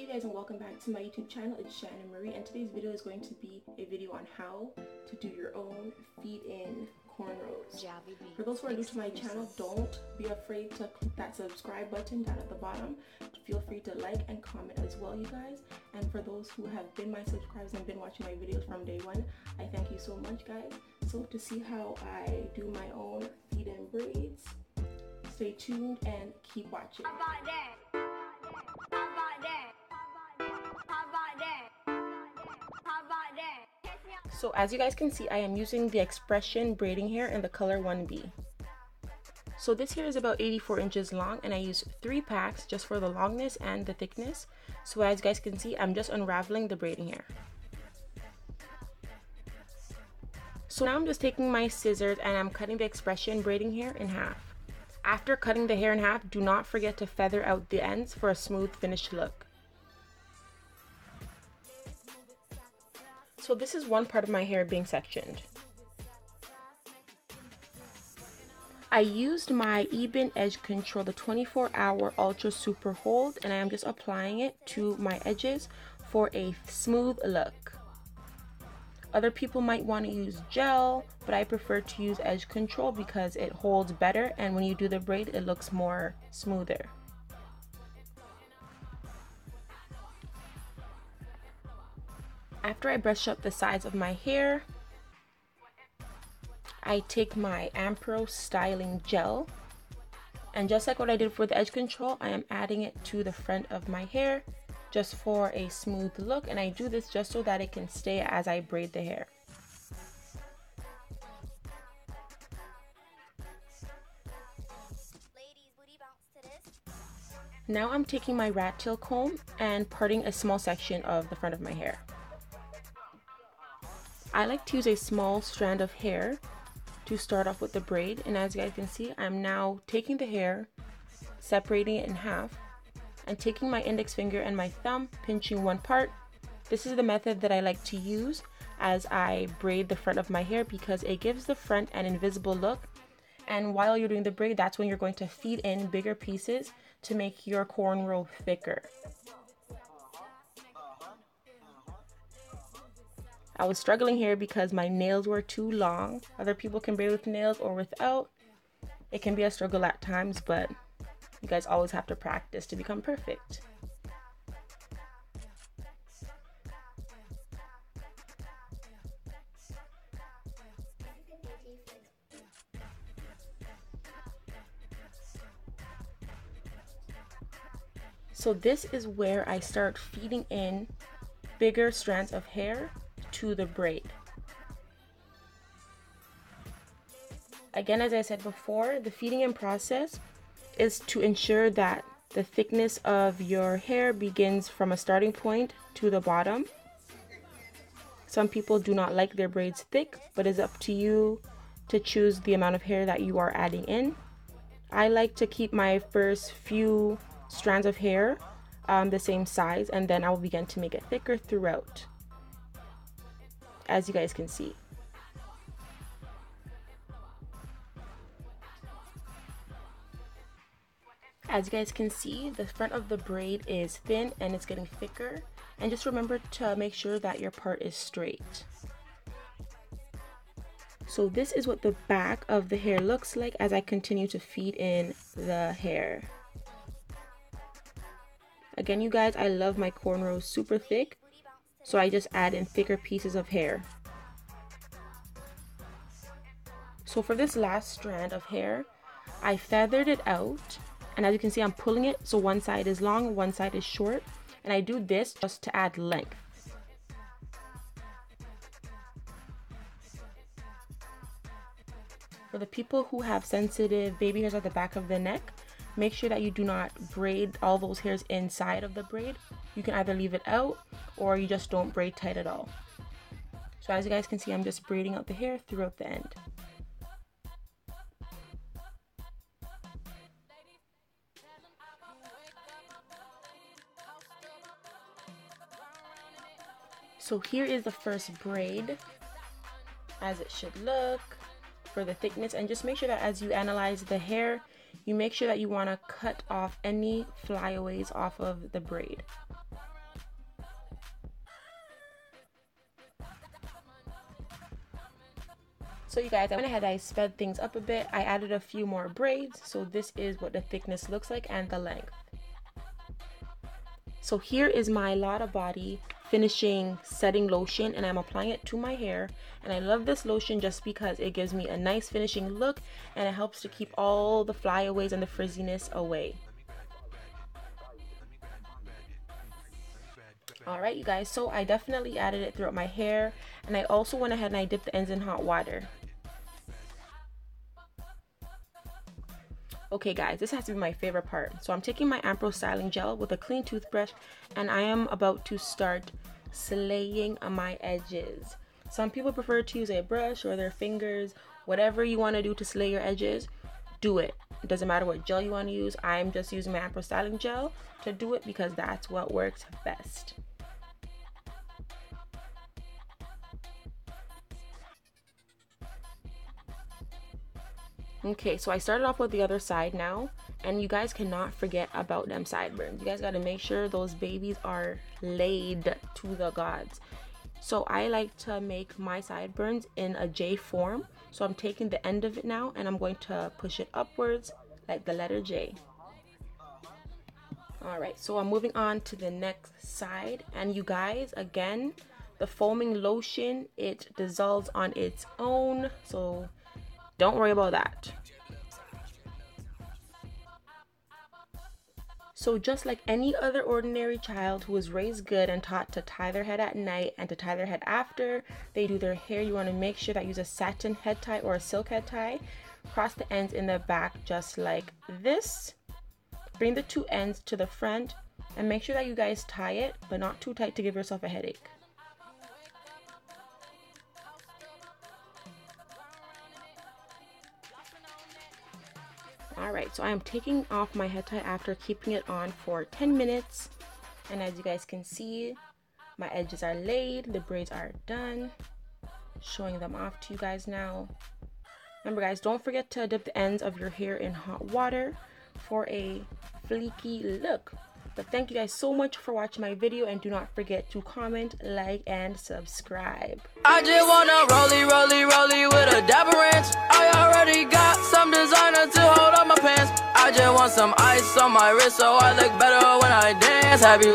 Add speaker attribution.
Speaker 1: guys, and welcome back to my YouTube channel. It's Shannon Marie, and today's video is going to be a video on how to do your own feed-in cornrows. For those who are new to my channel, don't be afraid to click that subscribe button down at the bottom. Feel free to like and comment as well, you guys. And for those who have been my subscribers and been watching my videos from day one, I thank you so much, guys. So to see how I do my own feed-in braids, stay tuned and keep watching.
Speaker 2: How about that? How about that? How about that? How about that?
Speaker 1: So as you guys can see, I am using the Expression braiding hair in the color 1B. So this hair is about 84 inches long, and I use 3 packs just for the longness and the thickness. So as you guys can see, I'm just unraveling the braiding hair. So now I'm just taking my scissors and I'm cutting the Expression braiding hair in half. After cutting the hair in half, do not forget to feather out the ends for a smooth finished look. So this is one part of my hair being sectioned. I used my Ebin edge control, the 24-hour ultra super hold, and I am just applying it to my edges for a smooth look. Other people might want to use gel, but I prefer to use edge control because it holds better, and when you do the braid, it looks more smoother. After I brush up the sides of my hair, I take my Ampro Styling Gel, and just like what I did for the edge control, I am adding it to the front of my hair just for a smooth look, and I do this just so that it can stay as I braid the hair. Now I'm taking my rat tail comb and parting a small section of the front of my hair. I like to use a small strand of hair to start off with the braid, and as you guys can see, I'm now taking the hair, separating it in half, and taking my index finger and my thumb, pinching one part. This is the method that I like to use as I braid the front of my hair because it gives the front an invisible look, and while you're doing the braid, that's when you're going to feed in bigger pieces to make your cornrow thicker. I was struggling here because my nails were too long. Other people can braid with nails or without. It can be a struggle at times, but you guys always have to practice to become perfect. So this is where I start feeding in bigger strands of hair to the braid. Again, as I said before, the feeding in process is to ensure that the thickness of your hair begins from a starting point to the bottom. Some people do not like their braids thick, but it's up to you to choose the amount of hair that you are adding in. I like to keep my first few strands of hair the same size, and then I will begin to make it thicker throughout, as you guys can see. As you guys can see, the front of the braid is thin and it's getting thicker, and just remember to make sure that your part is straight. So this is what the back of the hair looks like as I continue to feed in the hair. Again, you guys, I love my cornrows super thick, so I just add in thicker pieces of hair. So for this last strand of hair, I feathered it out, and as you can see, I'm pulling it so one side is long, one side is short, and I do this just to add length. For the people who have sensitive baby hairs at the back of the neck, make sure that you do not braid all those hairs inside of the braid. You can either leave it out or you just don't braid tight at all. So as you guys can see, I'm just braiding out the hair throughout the end. So here is the first braid as it should look for the thickness, and just make sure that as you analyze the hair, you make sure that you want to cut off any flyaways off of the braid. So you guys, I went ahead, I sped things up a bit. I added a few more braids. So this is what the thickness looks like and the length. So here is my Lotta Body finishing setting lotion, and I'm applying it to my hair. And I love this lotion just because it gives me a nice finishing look, and it helps to keep all the flyaways and the frizziness away. Alright you guys, so I definitely added it throughout my hair, and I also went ahead and I dipped the ends in hot water. Okay guys, this has to be my favorite part. So I'm taking my Ampro Styling Gel with a clean toothbrush, and I am about to start slaying my edges. Some people prefer to use a brush or their fingers. Whatever you want to do to slay your edges, do it. It doesn't matter what gel you want to use. I'm just using my Ampro Styling Gel to do it because that's what works best. Okay, so I started off with the other side now, and you guys cannot forget about them sideburns. You guys got to make sure those babies are laid to the gods. So I like to make my sideburns in a J form. So I'm taking the end of it now, and I'm going to push it upwards like the letter J. Alright, so I'm moving on to the next side, and you guys, again, the foaming lotion, it dissolves on its own, so don't worry about that. So just like any other ordinary child who was raised good and taught to tie their head at night and to tie their head after they do their hair, you want to make sure that you use a satin head tie or a silk head tie. Cross the ends in the back just like this. Bring the two ends to the front and make sure that you guys tie it, but not too tight to give yourself a headache. Alright, so I am taking off my head tie after keeping it on for 10 minutes. And as you guys can see, my edges are laid, the braids are done. Showing them off to you guys now. Remember guys, don't forget to dip the ends of your hair in hot water for a fleeky look. But thank you guys so much for watching my video, and do not forget to comment, like, and subscribe.
Speaker 3: I just wanna rollie with a dapper ranch. I already got some designer to hold up my pants. I just want some ice on my wrist so I look better when I dance. Have you